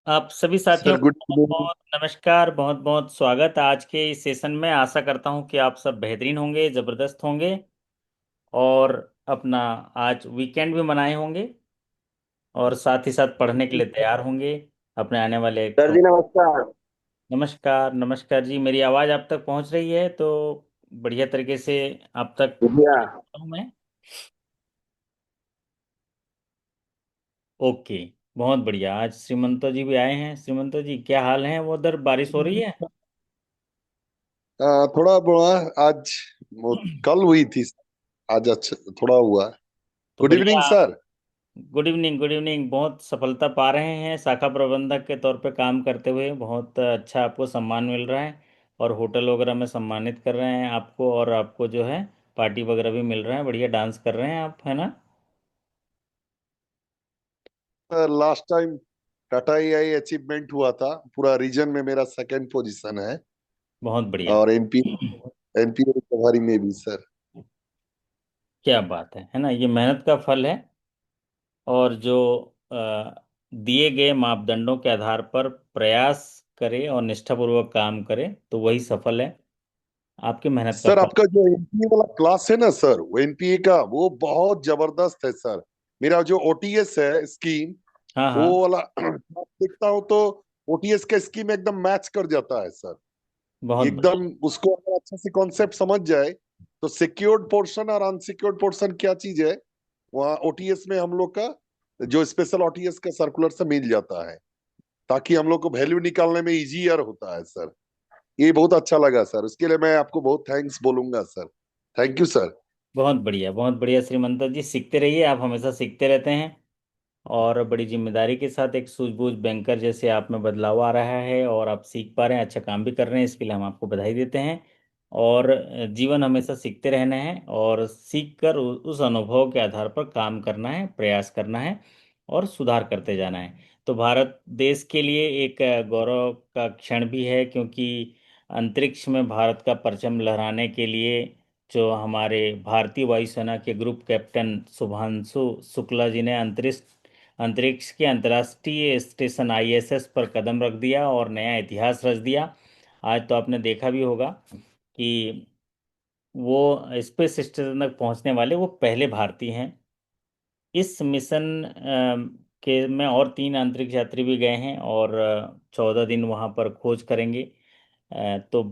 आप सभी साथियों सर को गुड बहुत इवनिंग। बहुत नमस्कार, बहुत बहुत स्वागत आज के इस सेशन में। आशा करता हूं कि आप सब बेहतरीन होंगे, ज़बरदस्त होंगे और अपना आज वीकेंड भी मनाए होंगे और साथ ही साथ पढ़ने के लिए तैयार होंगे अपने आने वाले सर जी नमस्कार। नमस्कार नमस्कार जी। मेरी आवाज़ आप तक पहुंच रही है तो बढ़िया तरीके से आप तक भैया। हूं मैं। ओके, बहुत बढ़िया। आज श्रीमंतो जी भी आए हैं। श्रीमंतो जी, क्या हाल है? वो उधर बारिश हो रही है? थोड़ा बड़ा आज कल हुई थी। आज अच्छा थोड़ा हुआ। तो गुड बढ़िया। Evening sir. Good evening, good evening. बहुत सफलता पा रहे हैं शाखा प्रबंधक के तौर पे काम करते हुए। बहुत अच्छा आपको सम्मान मिल रहा है और होटल वगैरह में सम्मानित कर रहे हैं आपको, और आपको जो है पार्टी वगैरह भी मिल रहा है। बढ़िया डांस कर रहे हैं आप, है ना? लास्ट टाइम टाटा आई अचीवमेंट हुआ था, पूरा रीजन में मेरा सेकंड पोजीशन है। बहुत बढ़िया। और एमपी एमपी रिकवरी में भी सर। क्या बात है ना? ये मेहनत का फल है। और जो दिए गए मापदंडों के आधार पर प्रयास करे और निष्ठापूर्वक काम करे तो वही सफल है। आपकी मेहनत का सर फल। आपका जो एनपीए वाला क्लास है ना सर, वो एनपीए का वो बहुत जबरदस्त है सर। मेरा जो ओटीएस है स्कीम, हाँ वो हाँ। वाला देखता हूँ तो ओटीएस का स्कीम एकदम मैच कर जाता है सर। बहुत बढ़िया। एकदम उसको अगर अच्छे से कॉन्सेप्ट समझ जाए तो सिक्योर्ड पोर्शन और अनसिक्योर्ड पोर्शन क्या चीज है, वहाँ ओटीएस में हम लोग का जो स्पेशल ओटीएस का सर्कुलर से मिल जाता है, ताकि हम लोग को वैल्यू निकालने में इजियर होता है सर। ये बहुत अच्छा लगा सर, उसके लिए मैं आपको बहुत थैंक्स बोलूंगा सर। Thank you sir. बहुत बढ़िया, बहुत बढ़िया श्रीमंत जी। सीखते रहिए, आप हमेशा सीखते रहते हैं। और बड़ी जिम्मेदारी के साथ एक सूझबूझ बैंकर जैसे आप में बदलाव आ रहा है और आप सीख पा रहे हैं, अच्छा काम भी कर रहे हैं, इसके लिए हम आपको बधाई देते हैं। और जीवन हमेशा सीखते रहना है और सीख कर उस अनुभव के आधार पर काम करना है, प्रयास करना है और सुधार करते जाना है। तो भारत देश के लिए एक गौरव का क्षण भी है, क्योंकि अंतरिक्ष में भारत का परचम लहराने के लिए जो हमारे भारतीय वायुसेना के ग्रुप कैप्टन शुभांशु शुक्ला जी ने अंतरिक्ष के अंतर्राष्ट्रीय स्टेशन आईएसएस पर कदम रख दिया और नया इतिहास रच दिया। आज तो आपने देखा भी होगा कि वो स्पेस स्टेशन तक पहुंचने वाले वो पहले भारतीय हैं। इस मिशन के में और 3 अंतरिक्ष यात्री भी गए हैं और 14 दिन वहां पर खोज करेंगे। तो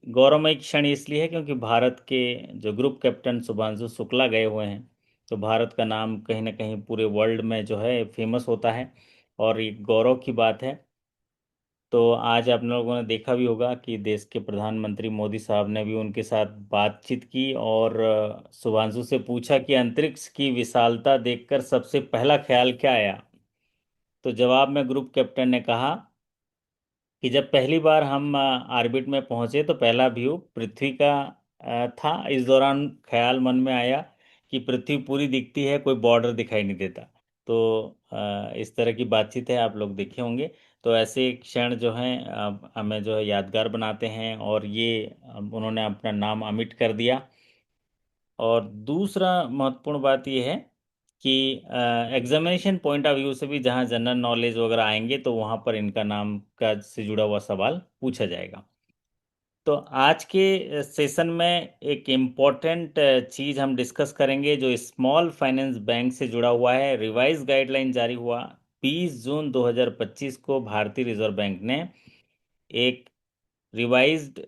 गौरवमय क्षण इसलिए है क्योंकि भारत के जो ग्रुप कैप्टन शुभांशु शुक्ला गए हुए हैं, तो भारत का नाम कहीं ना कहीं पूरे वर्ल्ड में जो है फेमस होता है और ये गौरव की बात है। तो आज आप लोगों ने देखा भी होगा कि देश के प्रधानमंत्री मोदी साहब ने भी उनके साथ बातचीत की और शुभांशु से पूछा कि अंतरिक्ष की विशालता देखकर सबसे पहला ख्याल क्या आया। तो जवाब में ग्रुप कैप्टन ने कहा कि जब पहली बार हम ऑर्बिट में पहुंचे तो पहला व्यू पृथ्वी का था। इस दौरान ख्याल मन में आया कि पृथ्वी पूरी दिखती है, कोई बॉर्डर दिखाई नहीं देता। तो इस तरह की बातचीत है, आप लोग देखे होंगे। तो ऐसे क्षण जो हैं हमें जो है यादगार बनाते हैं और ये उन्होंने अपना नाम अमिट कर दिया। और दूसरा महत्वपूर्ण बात यह है कि एग्जामिनेशन पॉइंट ऑफ व्यू से भी जहाँ जनरल नॉलेज वगैरह आएंगे तो वहाँ पर इनका नाम का से जुड़ा हुआ सवाल पूछा जाएगा। तो आज के सेशन में एक इम्पॉर्टेंट चीज़ हम डिस्कस करेंगे जो स्मॉल फाइनेंस बैंक से जुड़ा हुआ है। रिवाइज गाइडलाइन जारी हुआ 20 जून 2025 को। भारतीय रिजर्व बैंक ने एक रिवाइज्ड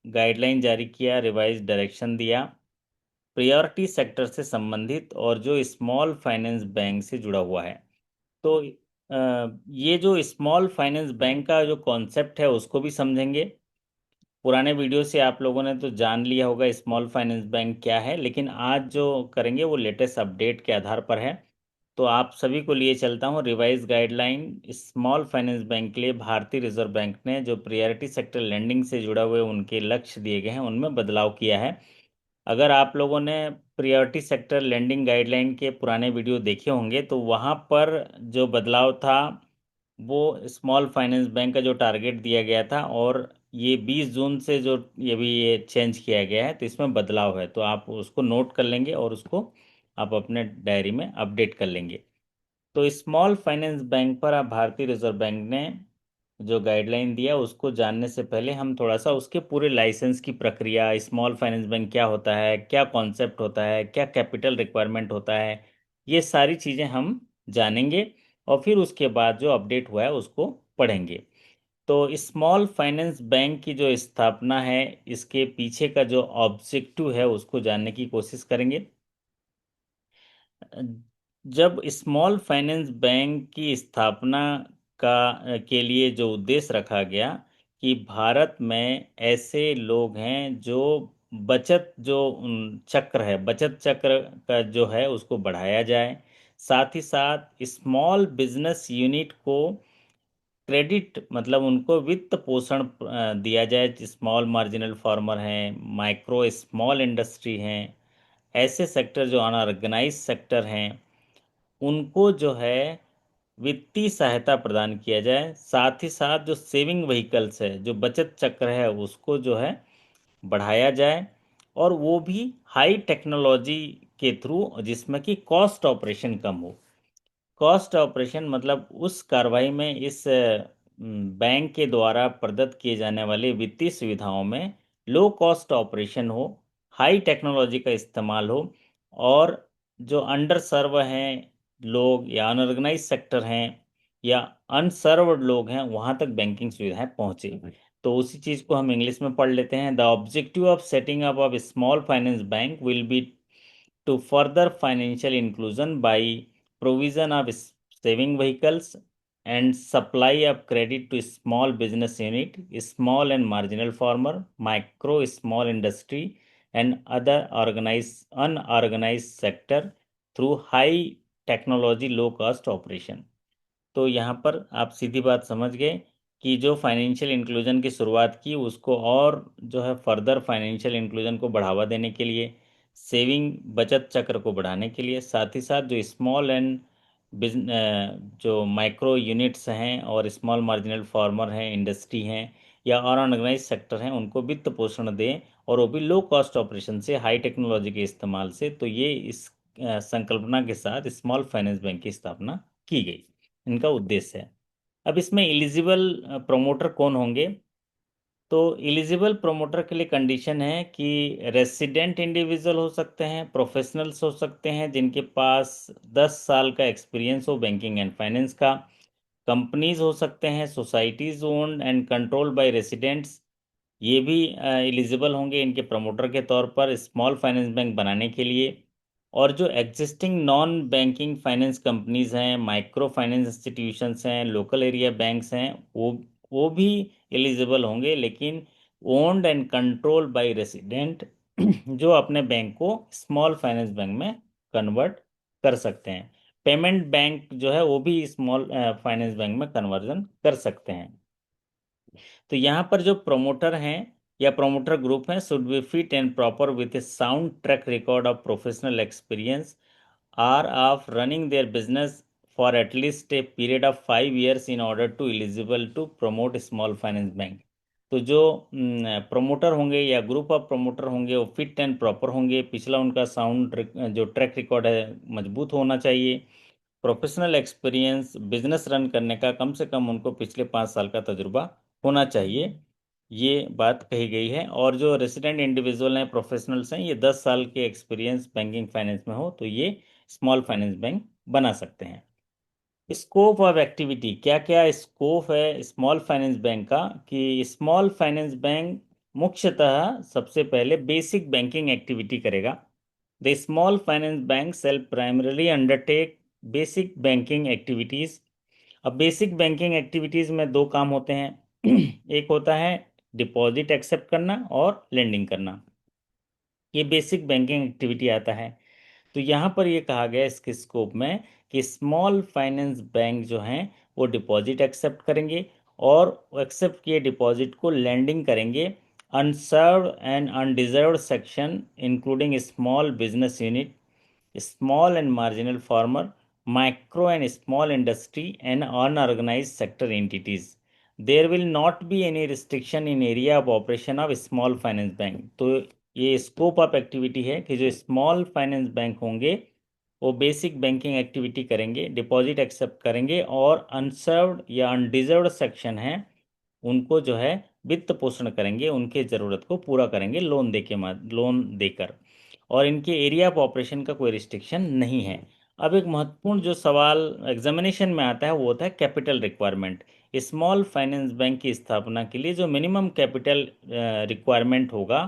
गाइडलाइन जारी किया, रिवाइज्ड डायरेक्शन दिया प्रायोरिटी सेक्टर से संबंधित और जो स्मॉल फाइनेंस बैंक से जुड़ा हुआ है। तो ये जो स्मॉल फाइनेंस बैंक का जो कॉन्सेप्ट है उसको भी समझेंगे। पुराने वीडियो से आप लोगों ने तो जान लिया होगा स्मॉल फाइनेंस बैंक क्या है, लेकिन आज जो करेंगे वो लेटेस्ट अपडेट के आधार पर है। तो आप सभी को लिए चलता हूँ revise guideline small finance bank के लिए। भारतीय रिजर्व बैंक ने जो प्रायोरिटी सेक्टर लेंडिंग से जुड़ा हुए उनके लक्ष्य दिए गए हैं उनमें बदलाव किया है। अगर आप लोगों ने प्रायोरिटी सेक्टर लेंडिंग गाइडलाइन के पुराने वीडियो देखे होंगे तो वहाँ पर जो बदलाव था वो स्मॉल फाइनेंस बैंक का जो टारगेट दिया गया था, और ये 20 जून से जो ये चेंज किया गया है तो इसमें बदलाव है। तो आप उसको नोट कर लेंगे और उसको आप अपने डायरी में अपडेट कर लेंगे। तो स्मॉल फाइनेंस बैंक पर आप भारतीय रिजर्व बैंक ने जो गाइडलाइन दिया उसको जानने से पहले हम थोड़ा सा उसके पूरे लाइसेंस की प्रक्रिया, स्मॉल फाइनेंस बैंक क्या होता है, क्या कॉन्सेप्ट होता है, क्या कैपिटल रिक्वायरमेंट होता है, ये सारी चीज़ें हम जानेंगे। और फिर उसके बाद जो अपडेट हुआ है उसको पढ़ेंगे। तो स्मॉल फाइनेंस बैंक की जो स्थापना है, इसके पीछे का जो ऑब्जेक्टिव है उसको जानने की कोशिश करेंगे। जब स्मॉल फाइनेंस बैंक की स्थापना के लिए जो उद्देश्य रखा गया कि भारत में ऐसे लोग हैं जो बचत जो चक्र है, बचत चक्र का जो है उसको बढ़ाया जाए, साथ ही साथ स्मॉल बिजनेस यूनिट को क्रेडिट मतलब उनको वित्त पोषण दिया जाए। स्मॉल मार्जिनल फार्मर हैं, माइक्रो स्मॉल इंडस्ट्री हैं, ऐसे सेक्टर जो अनऑर्गेनाइज सेक्टर हैं, उनको जो है वित्तीय सहायता प्रदान किया जाए। साथ ही साथ जो सेविंग व्हीकल्स है, जो बचत चक्र है, उसको जो है बढ़ाया जाए, और वो भी हाई टेक्नोलॉजी के थ्रू, जिसमें कि कॉस्ट ऑपरेशन कम हो। कॉस्ट ऑपरेशन मतलब उस कार्रवाई में इस बैंक के द्वारा प्रदत्त किए जाने वाले वित्तीय सुविधाओं में लो कॉस्ट ऑपरेशन हो, हाई टेक्नोलॉजी का इस्तेमाल हो, और जो अंडर सर्व हैं लोग या अनऑर्गेनाइज सेक्टर हैं या अनसर्व्ड लोग हैं, वहाँ तक बैंकिंग सुविधाएं पहुँचे। तो उसी चीज़ को हम इंग्लिश में पढ़ लेते हैं। The objective of setting up of small finance bank will B to further financial inclusion by provision of saving vehicles and supply of credit to small business unit, small and marginal farmer, micro small industry and other organized unorganized sector through high technology low cost operation। तो यहाँ पर आप सीधी बात समझ गए कि जो financial inclusion की शुरुआत की उसको, और जो है फर्दर फाइनेंशियल इंक्लूजन को बढ़ावा देने के लिए, सेविंग बचत चक्र को बढ़ाने के लिए, साथ ही साथ जो स्मॉल एंड जो माइक्रो यूनिट्स हैं और स्मॉल मार्जिनल फार्मर हैं, इंडस्ट्री हैं या और अनऑर्गेनाइज सेक्टर हैं, उनको वित्त पोषण दें, और वो भी लो कॉस्ट ऑपरेशन से, हाई टेक्नोलॉजी के इस्तेमाल से। तो ये इस संकल्पना के साथ स्मॉल फाइनेंस बैंक की स्थापना की गई, इनका उद्देश्य है। अब इसमें एलिजिबल प्रोमोटर कौन होंगे? तो एलिजिबल प्रोमोटर के लिए कंडीशन है कि रेसिडेंट इंडिविजुअल हो सकते हैं, प्रोफेशनल्स हो सकते हैं जिनके पास 10 साल का एक्सपीरियंस हो बैंकिंग एंड फाइनेंस का, कंपनीज हो सकते हैं, societies owned and controlled by residents, ये भी एलिजिबल होंगे इनके प्रमोटर के तौर पर स्मॉल फाइनेंस बैंक बनाने के लिए। और जो existing non banking finance companies हैं, माइक्रो फाइनेंस इंस्टीट्यूशंस हैं, लोकल एरिया बैंक्स हैं, वो भी एलिजिबल होंगे, लेकिन owned and control by resident जो अपने बैंक को स्मॉल फाइनेंस बैंक में कन्वर्ट कर सकते हैं। पेमेंट बैंक जो है वो भी स्मॉल फाइनेंस बैंक में कन्वर्जन कर सकते हैं। तो यहाँ पर जो प्रोमोटर हैं या प्रोमोटर ग्रुप हैं should be fit and proper with a sound track record of professional experience or of running their business for at least a period of 5 years in order to eligible to promote small finance bank. तो जो promoter होंगे या group of promoter होंगे वो fit and proper होंगे, पिछला उनका sound जो ट्रैक रिकॉर्ड है मजबूत होना चाहिए, प्रोफेशनल एक्सपीरियंस बिजनेस रन करने का कम से कम उनको पिछले 5 साल का तजुर्बा होना चाहिए, ये बात कही गई है। और जो रेसिडेंट इंडिविजुअल हैं, प्रोफेशनल्स हैं, ये 10 साल के एक्सपीरियंस बैंकिंग फाइनेंस में हो तो ये स्मॉल फाइनेंस बैंक बना सकते हैं। स्कोप ऑफ एक्टिविटी, क्या क्या स्कोप है स्मॉल फाइनेंस बैंक का? कि स्मॉल फाइनेंस बैंक मुख्यतः सबसे पहले बेसिक बैंकिंग एक्टिविटी करेगा। The small finance bank shall primarily undertake basic banking activities. अब बेसिक बैंकिंग एक्टिविटीज में दो काम होते हैं एक होता है डिपॉजिट एक्सेप्ट करना और लेंडिंग करना, ये बेसिक बैंकिंग एक्टिविटी आता है। तो यहाँ पर ये कहा गया इसके स्कोप में कि स्मॉल फाइनेंस बैंक जो हैं वो डिपॉजिट एक्सेप्ट करेंगे, और एक्सेप्ट किए डिपॉजिट को लैंडिंग करेंगे unserved and underserved section including small business unit, small and marginal farmer, micro and small industry, and unorganized sector entities. There will not be any restriction in area of operation of small finance bank। तो ये scope of activity है कि जो small finance bank होंगे वो basic banking activity करेंगे, deposit accept करेंगे, और अनसर्व्ड या अनडिजर्व्ड सेक्शन हैं उनको जो है वित्त पोषण करेंगे, उनके ज़रूरत को पूरा करेंगे लोन दे के लोन देकर। और इनके एरिया ऑफ ऑपरेशन का कोई रिस्ट्रिक्शन नहीं है। अब एक महत्वपूर्ण जो सवाल एग्जामिनेशन में आता है वो होता है capital requirement. Small finance bank की स्थापना के लिए जो मिनिमम कैपिटल रिक्वायरमेंट होगा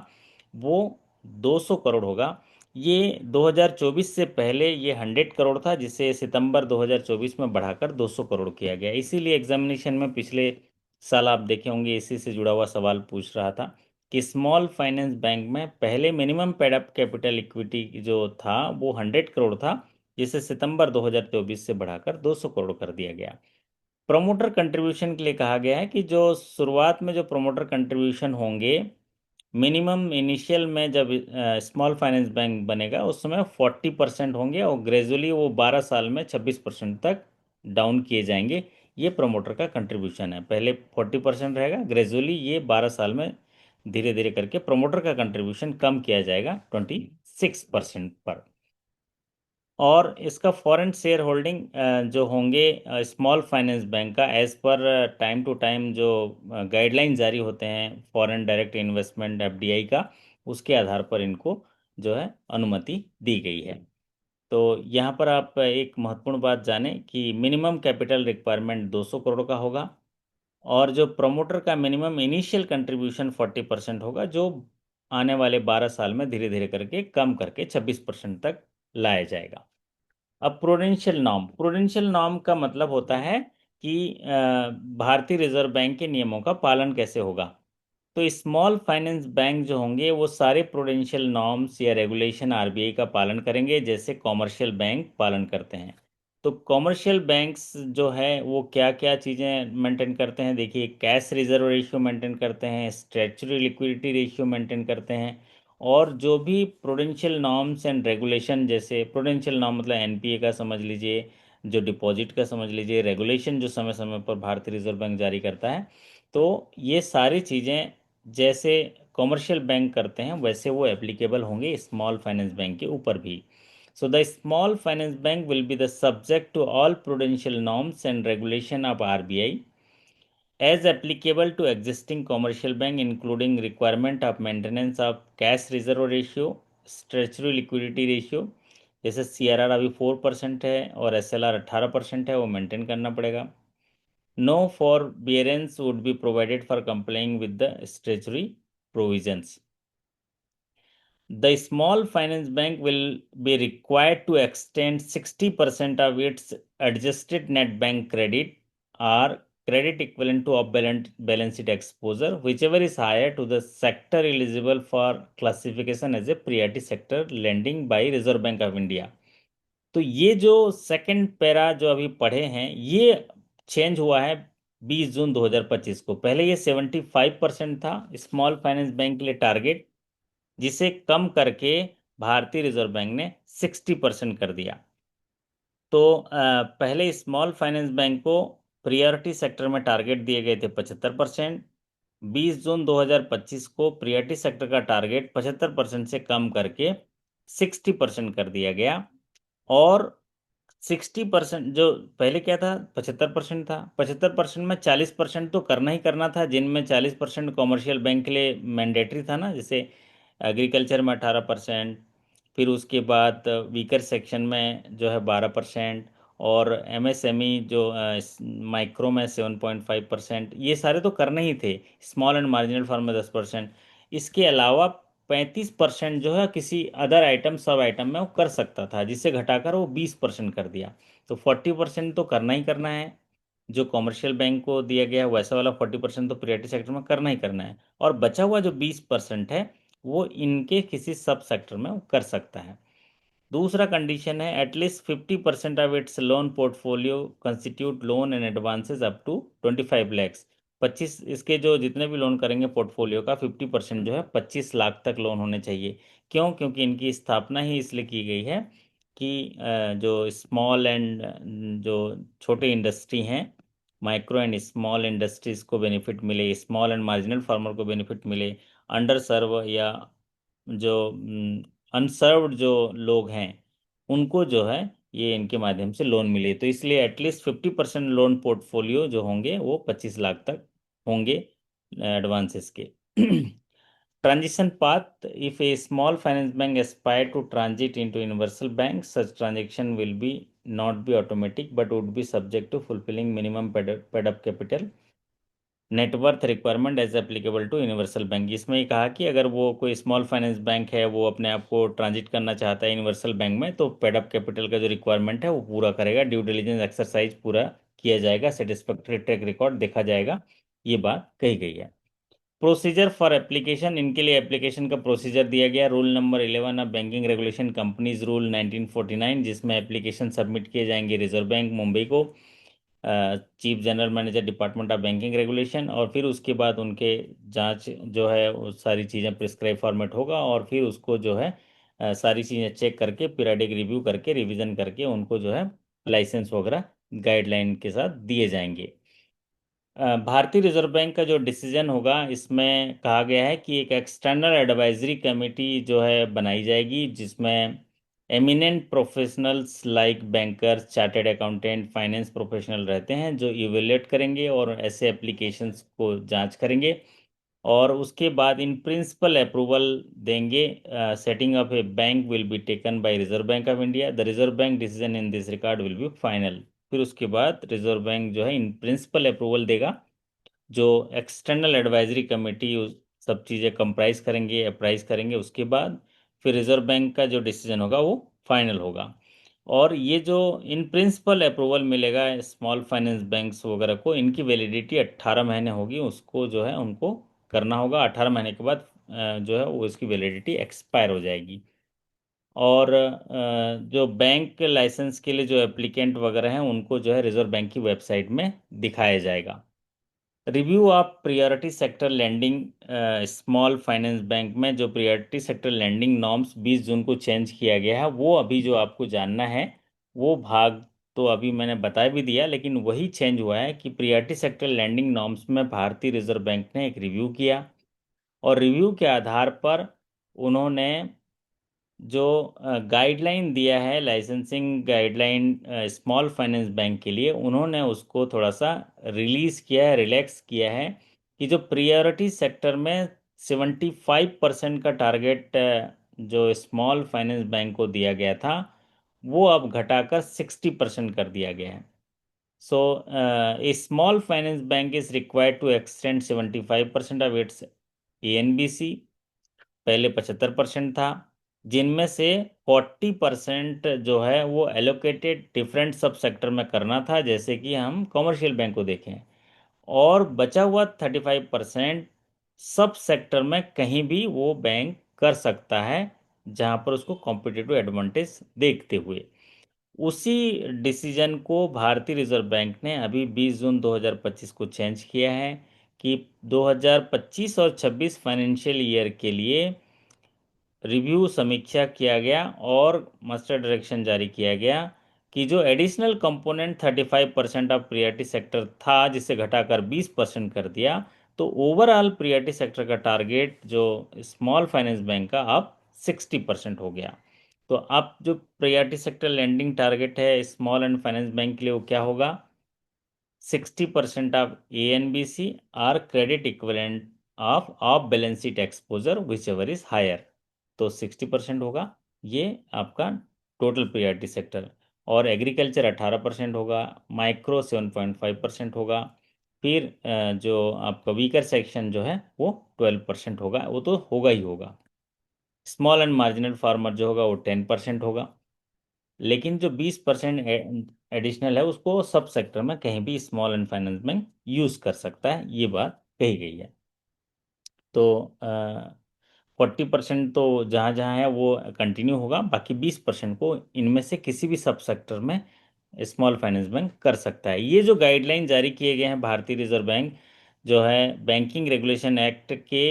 वो 200 करोड़ होगा। ये 2024 से पहले ये 100 करोड़ था, जिसे सितंबर 2024 में बढ़ाकर 200 करोड़ किया गया। इसीलिए एग्जामिनेशन में पिछले साल आप देखे होंगे इसी से जुड़ा हुआ सवाल पूछ रहा था कि स्मॉल फाइनेंस बैंक में पहले minimum paid up capital equity जो था वो 100 करोड़ था, जिसे सितंबर 2024 से बढ़ाकर 200 करोड़ कर दिया गया। प्रोमोटर कंट्रीब्यूशन के लिए कहा गया है कि जो शुरुआत में जो प्रोमोटर कंट्रीब्यूशन होंगे, मिनिमम इनिशियल में जब स्मॉल फाइनेंस बैंक बनेगा उस समय 40% होंगे, और ग्रेजुअली वो 12 साल में 26% तक डाउन किए जाएंगे। ये प्रमोटर का कंट्रीब्यूशन है, पहले 40% रहेगा, ग्रेजुअली ये 12 साल में धीरे धीरे करके प्रमोटर का कंट्रीब्यूशन कम किया जाएगा 26% पर। और इसका फॉरेन शेयर होल्डिंग जो होंगे स्मॉल फाइनेंस बैंक का, as per time to time जो गाइडलाइन जारी होते हैं फॉरेन डायरेक्ट इन्वेस्टमेंट एफडीआई का, उसके आधार पर इनको जो है अनुमति दी गई है। तो यहाँ पर आप एक महत्वपूर्ण बात जानें कि मिनिमम कैपिटल रिक्वायरमेंट 200 करोड़ का होगा, और जो प्रमोटर का मिनिमम इनिशियल कंट्रीब्यूशन 40% होगा, जो आने वाले 12 साल में धीरे धीरे करके कम करके 26% तक लाया जाएगा। अब प्रूडेंशियल नॉर्म का मतलब होता है कि भारतीय रिजर्व बैंक के नियमों का पालन कैसे होगा। तो स्मॉल फाइनेंस बैंक जो होंगे वो सारे प्रूडेंशियल नॉर्म्स या रेगुलेशन आरबीआई का पालन करेंगे, जैसे कॉमर्शियल बैंक पालन करते हैं। तो कॉमर्शियल बैंक्स जो है वो क्या क्या चीज़ें मेंटेन करते हैं, देखिए, कैश रिजर्व रेशियो मेंटेन करते हैं, स्ट्रेचुरी लिक्विडिटी रेशियो मेंटेन करते हैं, और जो भी प्रूडेंशियल नॉर्म्स एंड रेगुलेशन, जैसे प्रूडेंशियल नॉर्म मतलब एनपीए का समझ लीजिए, जो डिपॉजिट का समझ लीजिए, रेगुलेशन जो समय समय पर भारतीय रिजर्व बैंक जारी करता है, तो ये सारी चीज़ें जैसे कॉमर्शियल बैंक करते हैं वैसे वो एप्लीकेबल होंगे स्मॉल फाइनेंस बैंक के ऊपर भी। So the small finance bank will be the subject to all prudential norms and regulation of RBI as applicable to existing commercial bank, including requirement of maintenance of cash reserve ratio, statutory liquidity ratio, जैसे CRR अभी 4% है और SLR 18% है, वो maintain करना पड़ेगा। No forbearance would be provided for complying with the statutory provisions. The small finance bank will be required to extend 60% of its adjusted net bank credit or credit equivalent to balance sheet exposure, whichever is higher, to the sector eligible for classification as a priority sector lending by Reserve Bank of India. तो ये जो second para जो अभी पढ़े हैं ये change हुआ है 20 जून 2025 को। पहले ये 75% था स्मॉल फाइनेंस बैंक के लिए टारगेट, जिसे कम करके भारतीय रिजर्व बैंक ने 60% कर दिया। तो पहले स्मॉल फाइनेंस बैंक को प्रियोरिटी सेक्टर में टारगेट दिए गए थे 75%। 20 जून 2025 को प्रियोरिटी सेक्टर का टारगेट 75% से कम करके 60% कर दिया गया। और 60% जो पहले क्या था, 75% था, 75% में 40% तो करना ही करना था, जिनमें 40% कॉमर्शियल बैंक के लिए मैंडेटरी था ना, जैसे एग्रीकल्चर में 18%, फिर उसके बाद वीकर सेक्शन में जो है 12%, और एमएसएमई जो माइक्रो में 7.5%, ये सारे तो करने ही थे। स्मॉल एंड मार्जिनल फार्म में 10%। इसके अलावा 35% जो है किसी अदर आइटम सब आइटम में वो कर सकता था, जिसे घटाकर वो 20% कर दिया। तो 40% तो करना ही करना है, जो कॉमर्शियल बैंक को दिया गया है वैसा वाला 40% तो प्रियोरिटी सेक्टर में करना ही करना है, और बचा हुआ जो 20% है वो इनके किसी सब सेक्टर में वो कर सकता है। दूसरा कंडीशन है at least 50% of its loan portfolio constitute loan and advances up to 25 lakhs. 25 इसके जो जितने भी लोन करेंगे पोर्टफोलियो का 50% जो है 25 लाख तक लोन होने चाहिए। क्यों? क्योंकि इनकी स्थापना ही इसलिए की गई है कि जो स्मॉल एंड जो छोटे इंडस्ट्री हैं, माइक्रो एंड स्मॉल इंडस्ट्रीज को बेनिफिट मिले, स्मॉल एंड मार्जिनल फार्मर को बेनिफिट मिले, अंडर सर्व या जो अनसर्व्ड जो लोग हैं उनको जो है ये इनके माध्यम से लोन मिले। तो इसलिए एटलीस्ट 50% लोन पोर्टफोलियो जो होंगे वो 25 लाख तक होंगे एडवांसेस के। Transition path, if a small finance bank aspire to transit into universal bank, such transaction will be not be automatic but would be subject to fulfilling minimum paid up capital net worth requirement as applicable to universal bank. इसमें ये कहा कि अगर वो कोई small finance bank है, वो अपने आप को ट्रांजिट करना चाहता है यूनिवर्सल बैंक में, तो पेड अप कैपिटल का जो रिक्वायरमेंट है वो पूरा करेगा, ड्यू डिलिजेंस एक्सरसाइज पूरा किया जाएगा, सेटिस्फैक्ट्री ट्रैक रिकॉर्ड देखा जाएगा। ये बात कही गई है। प्रोसीजर फॉर एप्लीकेशन, इनके लिए एप्लीकेशन का प्रोसीजर दिया गया, rule number 11 of banking regulation companies rule 1949, जिसमें एप्लीकेशन सबमिट किए जाएंगे रिजर्व बैंक मुंबई को, chief general manager department of banking regulation, और फिर उसके बाद उनके जांच जो है वो सारी चीज़ें प्रिस्क्राइब फॉर्मेट होगा, और फिर उसको जो है सारी चीज़ें चेक करके पीरियडिक रिव्यू करके रिवीजन करके उनको जो है लाइसेंस वगैरह गाइडलाइन के साथ दिए जाएंगे। भारतीय रिजर्व बैंक का जो डिसीजन होगा, इसमें कहा गया है कि एक एक्सटर्नल एडवाइजरी कमेटी जो है बनाई जाएगी, जिसमें eminent professionals like bankers, chartered accountant, finance professional रहते हैं, जो इवेल्युएट करेंगे और ऐसे एप्लीकेशंस को जांच करेंगे, और उसके बाद इन प्रिंसिपल अप्रूवल देंगे। Setting up A bank will be taken by reserve bank of India, the reserve bank decision in this regard will be final. फिर उसके बाद रिजर्व बैंक जो है इन प्रिंसिपल अप्रूवल देगा, जो एक्सटर्नल एडवाइजरी कमेटी सब चीज़ें कंप्राइज करेंगे, अप्राइज करेंगे, उसके बाद फिर रिजर्व बैंक का जो डिसीजन होगा वो फाइनल होगा। और ये जो इन प्रिंसिपल अप्रूवल मिलेगा स्मॉल फाइनेंस बैंक्स वगैरह को, इनकी वैलिडिटी 18 महीने होगी, उसको जो है उनको करना होगा। 18 महीने के बाद जो है वो इसकी वैलिडिटी एक्सपायर हो जाएगी। और जो बैंक लाइसेंस के लिए जो एप्लीकेंट वगैरह हैं उनको जो है रिजर्व बैंक की वेबसाइट में दिखाया जाएगा। Review of priority sector lending, small finance bank में जो प्रियोरिटी सेक्टर लैंडिंग नॉर्म्स 20 जून को चेंज किया गया है, वो अभी जो आपको जानना है वो भाग तो अभी मैंने बता भी दिया, लेकिन वही चेंज हुआ है कि प्रियोरिटी सेक्टर लैंडिंग नॉर्म्स में भारतीय रिजर्व बैंक ने एक रिव्यू किया, और रिव्यू के आधार पर उन्होंने जो गाइडलाइन दिया है, licensing guideline small finance bank के लिए, उन्होंने उसको थोड़ा सा रिलीज किया है, रिलैक्स किया है, कि जो प्रियोरिटी सेक्टर में 75% का टारगेट जो स्मॉल फाइनेंस बैंक को दिया गया था, वो अब घटाकर 60% कर दिया गया है। So a small finance bank is required to extend 75% of its ANBC, पहले 75% था, जिनमें से 40% जो है वो एलोकेटेड डिफरेंट सब सेक्टर में करना था, जैसे कि हम कॉमर्शियल बैंक को देखें, और बचा हुआ 35% सब सेक्टर में कहीं भी वो बैंक कर सकता है जहां पर उसको कॉम्पिटिटिव एडवांटेज देखते हुए। उसी डिसीजन को भारतीय रिजर्व बैंक ने अभी 20 जून 2025 को चेंज किया है, कि 2025 और 26 फाइनेंशियल ईयर के लिए रिव्यू समीक्षा किया गया और मास्टर डायरेक्शन जारी किया गया, कि जो additional component 35% of priority sector था, जिसे घटाकर 20% कर दिया, तो ओवरऑल प्रियरिटी सेक्टर का टारगेट जो स्मॉल फाइनेंस बैंक का अब 60% हो गया। तो अब जो प्रियरिटी सेक्टर लैंडिंग टारगेट है स्मॉल एंड फाइनेंस बैंक के लिए, वो क्या होगा? 60% of ANBC or credit equivalent of off balance sheet exposure whichever is higher। तो 60% होगा ये आपका टोटल प्रियरिटी सेक्टर, और एग्रीकल्चर 18% होगा, माइक्रो 7.5% होगा, फिर जो आपका वीकर सेक्शन जो है वो 12% होगा, वो तो होगा ही होगा। स्मॉल एंड मार्जिनल फार्मर जो होगा वो 10% होगा, लेकिन जो 20% एडिशनल है उसको सब सेक्टर में कहीं भी small and finance bank use कर सकता है, ये बात कही गई है। तो 40% तो जहाँ जहाँ है वो कंटिन्यू होगा, बाकी 20% को इनमें से किसी भी सब सेक्टर में स्मॉल फाइनेंस बैंक कर सकता है। ये जो गाइडलाइन जारी किए गए हैं भारतीय रिजर्व बैंक जो है बैंकिंग रेगुलेशन एक्ट के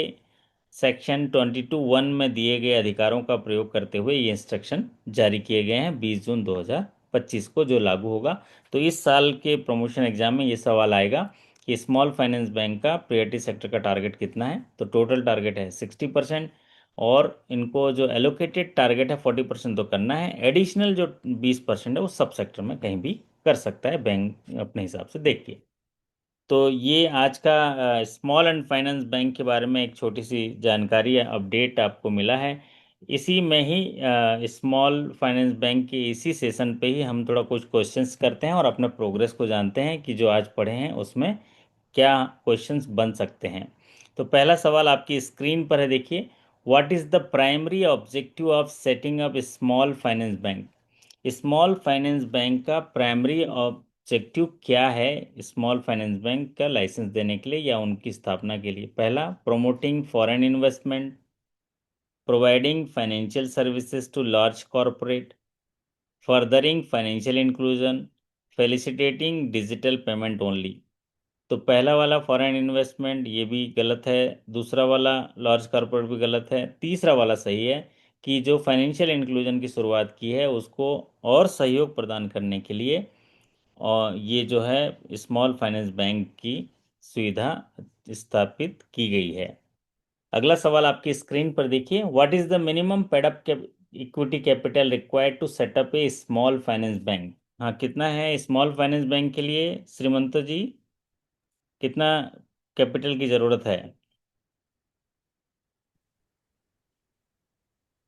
सेक्शन 22(1) में दिए गए अधिकारों का प्रयोग करते हुए ये इंस्ट्रक्शन जारी किए गए हैं 20 जून 2025 को, जो लागू होगा। तो इस साल के प्रमोशन एग्जाम में ये सवाल आएगा कि स्मॉल फाइनेंस बैंक का प्रियरिटी सेक्टर का टारगेट कितना है, तो टोटल टारगेट है 60%, और इनको जो एलोकेटेड टारगेट है 40% तो करना है, एडिशनल जो 20% है वो सब सेक्टर में कहीं भी कर सकता है बैंक अपने हिसाब से देख के। तो ये आज का स्मॉल एंड फाइनेंस बैंक के बारे में एक छोटी सी जानकारी या अपडेट आपको मिला है। इसी में ही स्मॉल फाइनेंस बैंक के इसी सेशन पे ही हम थोड़ा कुछ क्वेश्चंस करते हैं और अपने प्रोग्रेस को जानते हैं कि जो आज पढ़े हैं उसमें क्या क्वेश्चंस बन सकते हैं। तो पहला सवाल आपकी स्क्रीन पर है, देखिए। What is the primary objective of setting up small finance bank? Small finance bank का प्राइमरी ऑब्जेक्टिव क्या है स्मॉल फाइनेंस बैंक का लाइसेंस देने के लिए या उनकी स्थापना के लिए? पहला, promoting foreign investment, providing financial services to large corporate, furthering financial inclusion, facilitating digital payment only. तो पहला वाला फॉरेन इन्वेस्टमेंट ये भी गलत है, दूसरा वाला लार्ज कॉरपोरेट भी गलत है, तीसरा वाला सही है कि जो फाइनेंशियल इंक्लूजन की शुरुआत की है उसको और सहयोग प्रदान करने के लिए और ये जो है स्मॉल फाइनेंस बैंक की सुविधा स्थापित की गई है। अगला सवाल आपकी स्क्रीन पर देखिए। What is the minimum paid up equity capital required to set up a small finance bank? हाँ, कितना है स्मॉल फाइनेंस बैंक के लिए श्रीमंत जी, कितना कैपिटल की जरूरत है?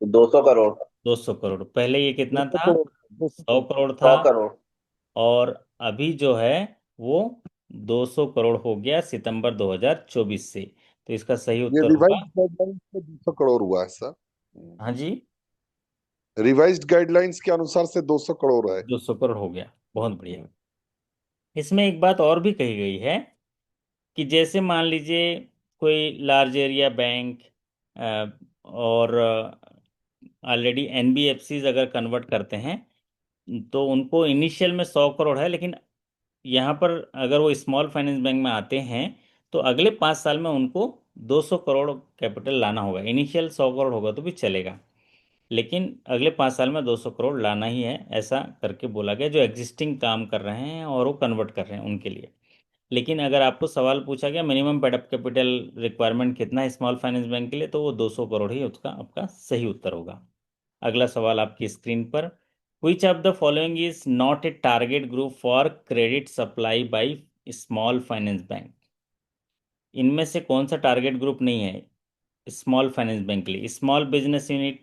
200 करोड़। 200 करोड़। पहले ये दो कितना सौ था? करोड़ 100 200 करोड़। करोड़ था। 100 करोड़। और अभी जो है वो 200 करोड़ हो गया सितंबर 2024 से। तो इसका सही ये उत्तर होगा। रिवाइज्ड गाइडलाइंस से 200 करोड़ हुआ है सर। हाँ जी, रिवाइज्ड गाइडलाइंस के अनुसार से 200 करोड़ है। 200 करोड़ हो गया, बहुत बढ़िया। इसमें एक बात और भी कही गई है कि जैसे मान लीजिए कोई लार्ज एरिया बैंक और ऑलरेडी एनबीएफसीज अगर कन्वर्ट करते हैं तो उनको इनिशियल में 100 करोड़ है, लेकिन यहाँ पर अगर वो स्मॉल फाइनेंस बैंक में आते हैं तो अगले 5 साल में उनको 200 करोड़ कैपिटल लाना होगा। इनिशियल 100 करोड़ होगा तो भी चलेगा, लेकिन अगले 5 साल में 200 करोड़ लाना ही है, ऐसा करके बोला गया जो एग्जिस्टिंग काम कर रहे हैं और वो कन्वर्ट कर रहे हैं उनके लिए। लेकिन अगर आपको सवाल पूछा गया मिनिमम पेडअप कैपिटल रिक्वायरमेंट कितना है स्मॉल फाइनेंस बैंक के लिए, तो वो 200 करोड़ ही उसका आपका सही उत्तर होगा। अगला सवाल आपकी स्क्रीन पर। Which of the following is not a target group for credit supply by small finance bank? इनमें से कौन सा टारगेट ग्रुप नहीं है स्मॉल फाइनेंस बैंक के लिए? स्मॉल बिजनेस यूनिट,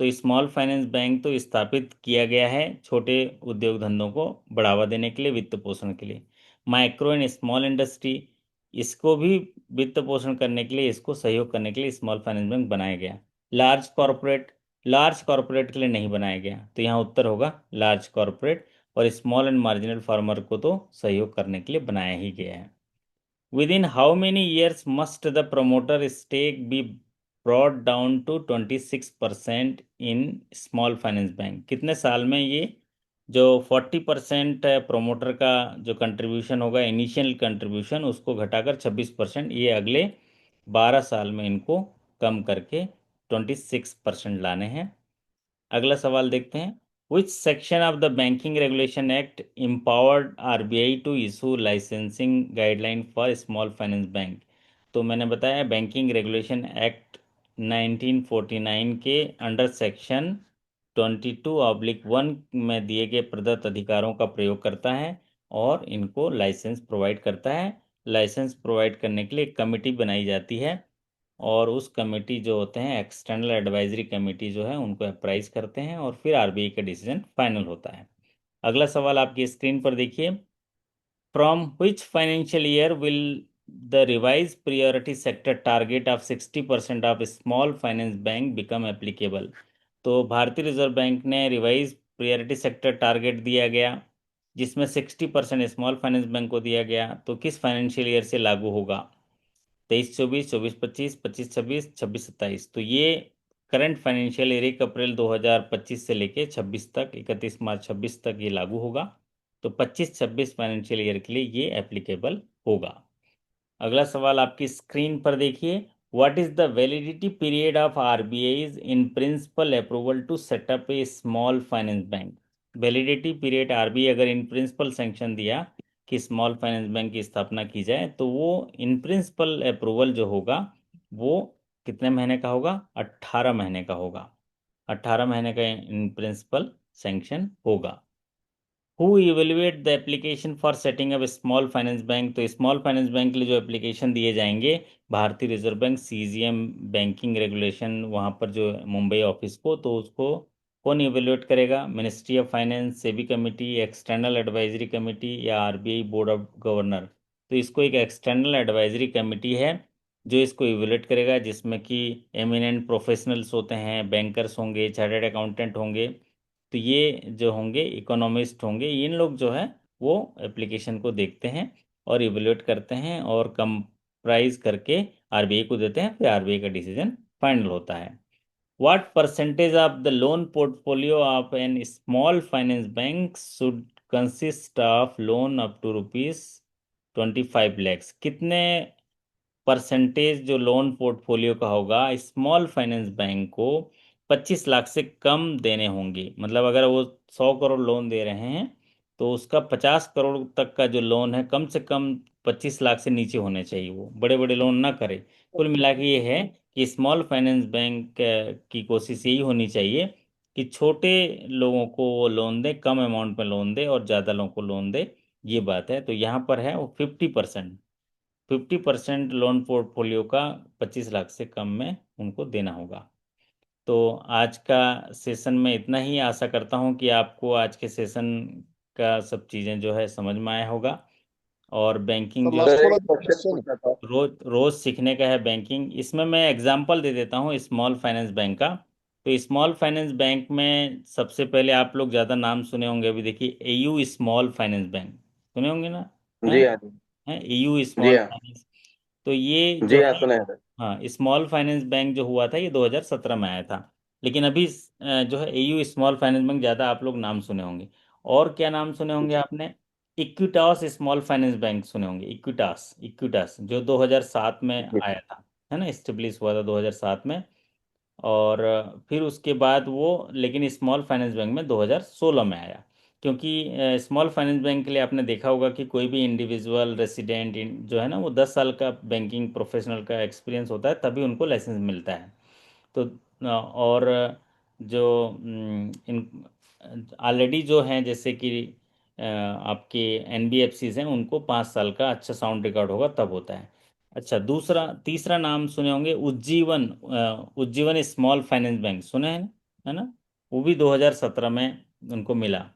तो स्मॉल फाइनेंस बैंक तो स्थापित किया गया है छोटे उद्योग धंधों को बढ़ावा देने के लिए, वित्त पोषण के लिए। माइक्रो एंड स्मॉल इंडस्ट्री, इसको भी वित्त पोषण करने के लिए, इसको सहयोग करने के लिए स्मॉल फाइनेंस बैंक बनाया गया। लार्ज कॉरपोरेट, लार्ज कॉरपोरेट के लिए नहीं बनाया गया, तो यहाँ उत्तर होगा लार्ज कॉरपोरेट। और स्मॉल एंड मार्जिनल फार्मर को तो सहयोग करने के लिए बनाया ही गया है। Within how many years must the promoter stake be brought down to 26% in small finance bank? कितने साल में ये जो 40% प्रोमोटर का जो कंट्रीब्यूशन होगा, इनिशियल कंट्रीब्यूशन, उसको घटाकर 26%, ये अगले 12 साल में इनको कम करके 26% लाने हैं। अगला सवाल देखते हैं। Which section of the banking regulation act empowered RBI to issue licensing guideline for small finance bank? तो मैंने बताया बैंकिंग रेगुलेशन एक्ट 1949 के अंडर सेक्शन 22/1 में दिए गए प्रदत्त अधिकारों का प्रयोग करता है और इनको लाइसेंस प्रोवाइड करता है। लाइसेंस प्रोवाइड करने के लिए एक कमेटी बनाई जाती है और उस कमेटी जो होते हैं एक्सटर्नल एडवाइजरी कमेटी जो है उनको अप्राइज करते हैं और फिर आरबीआई का डिसीजन फाइनल होता है। अगला सवाल आपकी स्क्रीन पर देखिए। From which financial year will the revised priority sector target of 60% of small finance bank become applicable? तो भारतीय रिजर्व बैंक ने रिवाइज प्रायोरिटी सेक्टर टारगेट दिया गया जिसमें 60% स्मॉल फाइनेंस बैंक को दिया गया, तो किस फाइनेंशियल ईयर से लागू होगा? 23-24, 24-25, 25-26, 26-27। तो ये करंट फाइनेंशियल ईयर 1 अप्रैल 2025 से लेके 26 तक, 31 मार्च 26 तक ये लागू होगा। तो 25-26 फाइनेंशियल ईयर के लिए ये एप्लीकेबल होगा। अगला सवाल आपकी स्क्रीन पर देखिए। What is the validity period of RBI's in principle approval to set up a small finance bank? Validity period RBI अगर इन प्रिंसिपल सैंक्शन दिया कि स्मॉल फाइनेंस बैंक की स्थापना की जाए तो वो इन प्रिंसिपल अप्रूवल जो होगा वो कितने महीने का होगा? 18 महीने का होगा। 18 महीने का इन प्रिंसिपल सैंक्शन होगा। Who evaluate the application for setting up small finance bank? तो स्मॉल फाइनेंस बैंक के लिए जो एप्लीकेशन दिए जाएंगे, भारतीय reserve bank CGM banking regulation, वहाँ पर जो मुंबई ऑफिस को, तो उसको कौन इवेल्युएट करेगा? Ministry of finance, SEBI committee, external advisory committee, या आरबीआई बोर्ड ऑफ गवर्नर? तो इसको एक एक्सटर्नल एडवाइजरी कमेटी है जो इसको इवेल्युएट करेगा, जिसमें कि एमिनेंट प्रोफेशनल्स होते हैं, बैंकर्स होंगे, चार्टर्ड अकाउंटेंट होंगे। तो ये जो होंगे इकोनॉमिस्ट होंगे, इन लोग जो है वो एप्लीकेशन को देखते हैं और इवेल्युएट करते हैं और कंप्राइज करके आरबीआई को देते हैं, फिर आरबीआई का डिसीजन फाइनल होता है। What percentage of the loan portfolio of an small finance bank should consist of loan up to ₹25 lakh? कितने परसेंटेज जो लोन पोर्टफोलियो का होगा स्मॉल फाइनेंस बैंक को 25 लाख से कम देने होंगे? मतलब अगर वो 100 करोड़ लोन दे रहे हैं तो उसका 50 करोड़ तक का जो लोन है कम से कम 25 लाख से नीचे होने चाहिए, वो बड़े बड़े लोन ना करे। कुल मिला के ये है कि स्मॉल फाइनेंस बैंक की कोशिश यही होनी चाहिए कि छोटे लोगों को वो लोन दे, कम अमाउंट में लोन दे और ज़्यादा लोगों को लोन दे। ये बात है। तो यहाँ पर है वो 50%। 50% लोन पोर्टफोलियो का 25 लाख से कम में उनको देना होगा। तो आज का सेशन में इतना ही। आशा करता हूँ कि आपको आज के सेशन का सब चीज़ें जो है समझ में आया होगा। और बैंकिंग सर जो लास्ट है, सर वाला एक जो क्वेश्चन क्वेश्चन पूछना था। रोज रोज सीखने का है बैंकिंग। इसमें मैं एग्जांपल दे देता हूँ स्मॉल फाइनेंस बैंक का। तो स्मॉल फाइनेंस बैंक में सबसे पहले आप लोग ज़्यादा नाम सुने होंगे, अभी देखिए एयू स्मॉल फाइनेंस बैंक सुने होंगे ना? है जी हाँ जी। है एयू जी स्मॉल हाँ। फाइनेंस। तो ये जो जी हाँ, है, सुना है सर। हाँ, स्मॉल फाइनेंस बैंक जो हुआ था ये 2017 में आया था। लेकिन अभी जो है एयू स्मॉल फाइनेंस बैंक ज़्यादा आप लोग नाम सुने होंगे। और क्या नाम सुने होंगे आपने? इक्विटास स्मॉल फाइनेंस बैंक सुने होंगे। इक्विटास, इक्विटास जो 2007 में जी। आया था, है ना, एस्टेब्लिश हुआ था 2007 में। और फिर उसके बाद वो, लेकिन स्मॉल फाइनेंस बैंक में 2016 में आया। क्योंकि स्मॉल फाइनेंस बैंक के लिए आपने देखा होगा कि कोई भी इंडिविजुअल रेसिडेंट जो है ना, वो 10 साल का बैंकिंग प्रोफेशनल का एक्सपीरियंस होता है तभी उनको लाइसेंस मिलता है। तो और जो इन ऑलरेडी जो हैं, जैसे कि आपके एनबीएफसीज हैं, उनको 5 साल का अच्छा साउंड रिकॉर्ड होगा तब होता है। अच्छा, दूसरा तीसरा नाम सुने होंगे Ujjivan. Ujjivan small finance bank सुने हैं, है ना? वो भी 2017 में उनको मिला।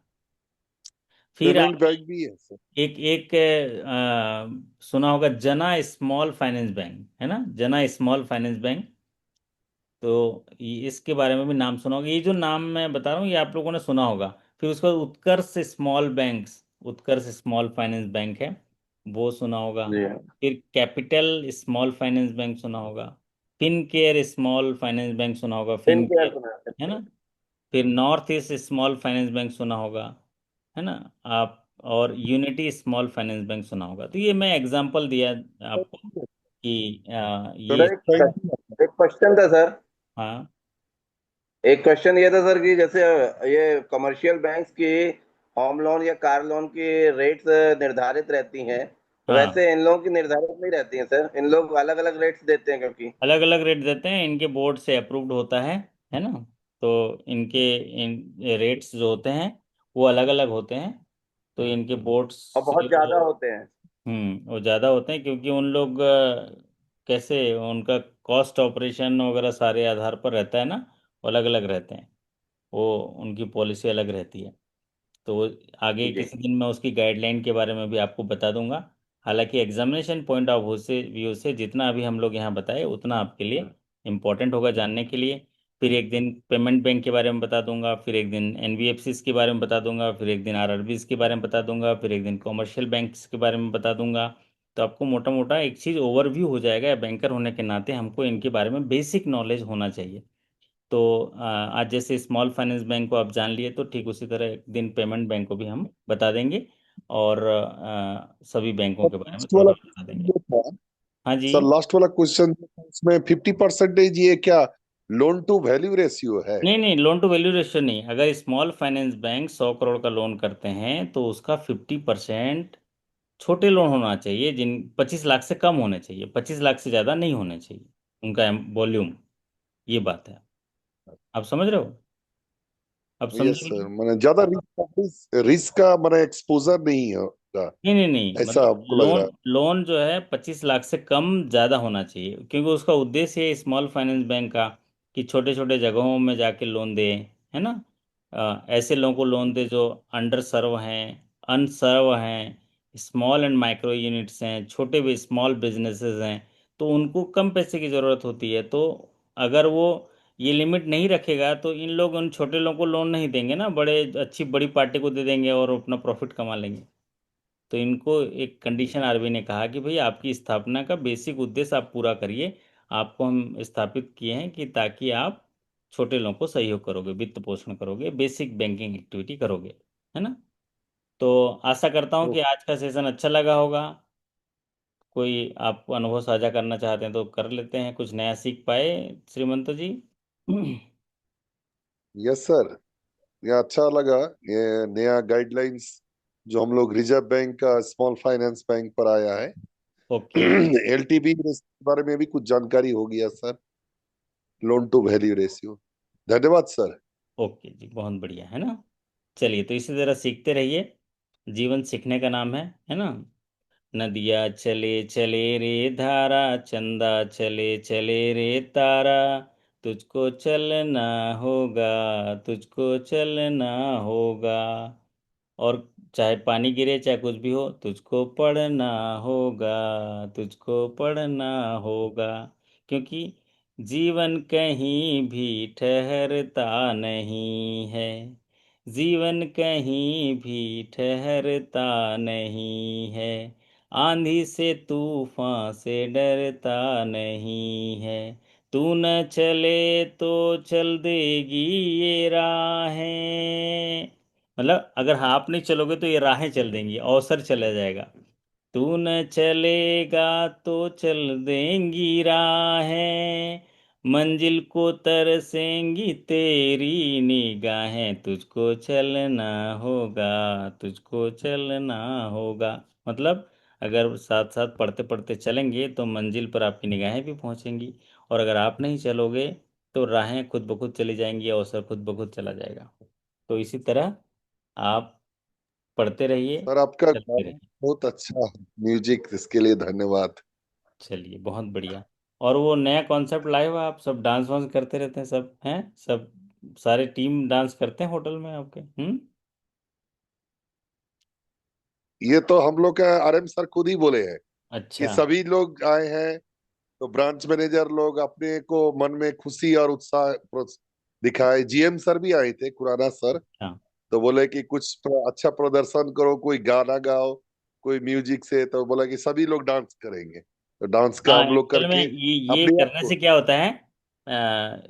फिर पेमेंट आपने बैंक भी है सर। एक एक सुना होगा जना स्मॉल फाइनेंस बैंक, है ना, जना स्मॉल फाइनेंस बैंक। तो इसके बारे में भी नाम सुना होगा। ये जो नाम मैं बता रहा हूँ ये आप लोगों ने सुना होगा। फिर उसके बाद उत्कर्ष स्मॉल बैंक्स, उत्कर्ष स्मॉल फाइनेंस बैंक है, वो सुना होगा। जी हाँ। फिर कैपिटल स्मॉल फाइनेंस बैंक सुना होगा। Fincare small finance bank सुना होगा, पिन फिन केयर केयर, सुना है है सर। ना? फिर north east small finance bank सुना होगा, है ना आप? और यूनिटी स्मॉल फाइनेंस बैंक सुना होगा। तो ये मैं एग्जांपल दिया आपको कि सर ये, थैंक एक क्वेश्चन था सर। हाँ एक क्वेश्चन ये था सर कि जैसे ये कमर्शियल बैंक्स की होम लोन या कार लोन की रेट्स निर्धारित रहती हैं, हाँ, वैसे इन लोगों की निर्धारित नहीं रहती हैं सर। इन लोग अलग अलग रेट्स देते हैं क्योंकि। अलग अलग रेट देते हैं, इनके बोर्ड से अप्रूव्ड होता है ना? तो इनके इन रेट्स जो होते हैं वो अलग अलग होते हैं। तो इनके बोर्ड और से बहुत ज्यादा वो, होते हैं। वो ज़्यादा होते हैं क्योंकि उन लोग कैसे उनका कॉस्ट ऑपरेशन वगैरह सारे आधार पर रहता है ना, अलग अलग रहते हैं। वो उनकी पॉलिसी अलग रहती है। तो आगे जी। किसी दिन मैं उसकी गाइडलाइन के बारे में भी आपको बता दूंगा। हालांकि एग्जामिनेशन पॉइंट ऑफ व्यू से जितना अभी हम लोग यहाँ बताए उतना आपके लिए इम्पोर्टेंट होगा जानने के लिए। फिर एक दिन पेमेंट बैंक के बारे में बता दूंगा, फिर एक दिन एनबीएफसीज के बारे में बता दूंगा, फिर एक दिन आरआरबीज के बारे में बता दूंगा, फिर एक दिन कॉमर्शियल बैंक्स के बारे में बता दूंगा। तो आपको मोटा मोटा एक चीज़ ओवरव्यू हो जाएगा। बैंकर होने के नाते हमको इनके बारे में बेसिक नॉलेज होना चाहिए। तो आज जैसे स्मॉल फाइनेंस बैंक को आप जान लिए, तो ठीक उसी तरह एक दिन पेमेंट बैंक को भी हम बता देंगे। और सभी बैंकों के बारे में लास्ट थोड़ा वाला थोड़ा बता क्वेश्चन देंगे। जो था, हाँ जी। सर लास्ट वाला क्वेश्चन इसमें 50% ये क्या लोन टू वैल्यू रेशियो है? नहीं नहीं, लोन टू वैल्यू रेशियो नहीं। अगर स्मॉल फाइनेंस बैंक 100 करोड़ का लोन करते हैं तो उसका 50% छोटे लोन होना चाहिए, जिन 25 लाख से कम होने चाहिए, 25 लाख से ज़्यादा नहीं होने चाहिए। उनका वॉल्यूम, ये बात है। आप समझ रहे हो? आप यस समझे कि सर, मैंने ज्यादा रिस्क रिस्क का मैंने एक्सपोजर नहीं होगा, नहीं? नहीं नहीं, ऐसा मतलब आपको लग रहा लोन लोन जो है 25 लाख से कम ज़्यादा होना चाहिए, क्योंकि उसका उद्देश्य है स्मॉल फाइनेंस बैंक का कि छोटे छोटे जगहों में जाके लोन दे, है ना। ऐसे लोगों को लोन दे जो अंडर सर्व हैं, अनसर्व हैं, स्मॉल एंड माइक्रो यूनिट्स हैं, छोटे भी स्मॉल बिजनेसेस हैं। तो उनको कम पैसे की ज़रूरत होती है। तो अगर वो ये लिमिट नहीं रखेगा तो इन लोग उन छोटे लोगों को लोन नहीं देंगे ना, बड़े अच्छी बड़ी पार्टी को दे देंगे और अपना प्रॉफिट कमा लेंगे। तो इनको एक कंडीशन आरबीआई ने कहा कि भाई आपकी स्थापना का बेसिक उद्देश्य आप पूरा करिए। आपको हम स्थापित किए हैं कि ताकि आप छोटे लोगों को सहयोग करोगे, वित्त पोषण करोगे, बेसिक बैंकिंग एक्टिविटी करोगे, है ना। तो आशा करता हूँ है। कि आज का सेशन अच्छा लगा होगा। कोई आप अनुभव साझा करना चाहते हैं तो कर लेते हैं, कुछ नया सीख पाए श्रीमंत जी? यस सर, ये अच्छा लगा, ये नया गाइडलाइंस जो हम लोग रिजर्व बैंक का स्मॉल फाइनेंस बैंक पर आया है। ओके। एलटीवी के बारे में भी कुछ जानकारी हो गया sir, loan to value ratio. धन्यवाद सर। ओके जी, बहुत बढ़िया, है ना। चलिए, तो इसी तरह सीखते रहिए। जीवन सीखने का नाम है ना। नदिया चले चले रे धारा, चंदा चले चले रे तारा, तुझको चलना होगा, तुझको चलना होगा। और चाहे पानी गिरे चाहे कुछ भी हो, तुझको पढ़ना होगा, तुझको पढ़ना होगा। क्योंकि जीवन कहीं भी ठहरता नहीं है, जीवन कहीं भी ठहरता नहीं है। आंधी से तूफान से डरता नहीं है। तू न चले तो चल देगी ये राहें। मतलब अगर आप नहीं चलोगे तो ये राहें चल देंगी, अवसर चला जाएगा। तू न चलेगा तो चल देंगी राहें, मंजिल को तरसेंगी तेरी निगाहें। तुझको चलना होगा, तुझको चलना होगा। मतलब अगर साथ साथ पढ़ते पढ़ते चलेंगे तो मंजिल पर आपकी निगाहें भी पहुंचेंगी। और अगर आप नहीं चलोगे तो राहें खुद ब खुद चली जाएंगी, अवसर खुद ब खुद चला जाएगा। तो इसी तरह आप पढ़ते रहिए, सर आपका चलते गाना रहिए। बहुत अच्छा है, म्यूजिक, इसके लिए धन्यवाद। चलिए, बहुत बढ़िया। और वो नया कॉन्सेप्ट लाए हो आप, सब डांस वांस करते रहते हैं, सब हैं सब, सारे टीम डांस करते हैं होटल में आपके? ये तो हम लोग का आरएम सर खुद ही बोले हैं कि अच्छा। सभी लोग आए हैं, तो ब्रांच मैनेजर लोग अपने को मन में खुशी और उत्साह दिखाए। जीएम सर भी आए थे, खुराना सर, अच्छा। तो बोले कि कुछ अच्छा प्रदर्शन करो, कोई गाना गाओ, कोई म्यूजिक से। तो बोला कि सभी लोग डांस करेंगे, तो डांस का हाँ, हम लोग एक्चुअल में करके ये अपने आप करने को से क्या होता है,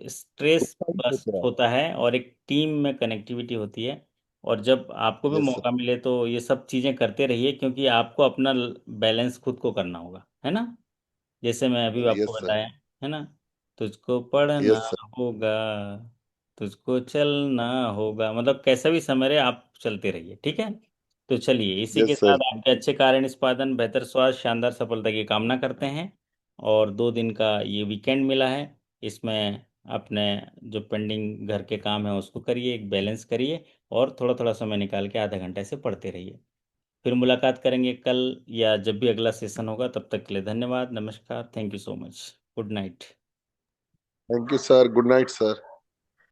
स्ट्रेस उत्साहित बस्ट होता है। होता है और एक टीम में कनेक्टिविटी होती है। और जब आपको भी यस सर। मौका मिले तो ये सब चीज़ें करते रहिए, क्योंकि आपको अपना बैलेंस खुद को करना होगा, है ना। जैसे मैं अभी आपको यस सर। बताया, है ना। तुझको पढ़ना यस सर। होगा, तुझको चलना होगा, मतलब कैसा भी समय रहे आप चलते रहिए, ठीक है। तो चलिए, इसी के यस सर। साथ आपके अच्छे कार्य निष्पादन, बेहतर स्वास्थ्य, शानदार सफलता की कामना करते हैं। और 2 दिन का ये वीकेंड मिला है, इसमें अपने जो पेंडिंग घर के काम है उसको करिए, एक बैलेंस करिए। और थोड़ा थोड़ा समय निकाल के आधा घंटे से पढ़ते रहिए। फिर मुलाकात करेंगे कल या जब भी अगला सेशन होगा। तब तक के लिए धन्यवाद, नमस्कार, thank you so much, good night. Thank you sir, good night sir.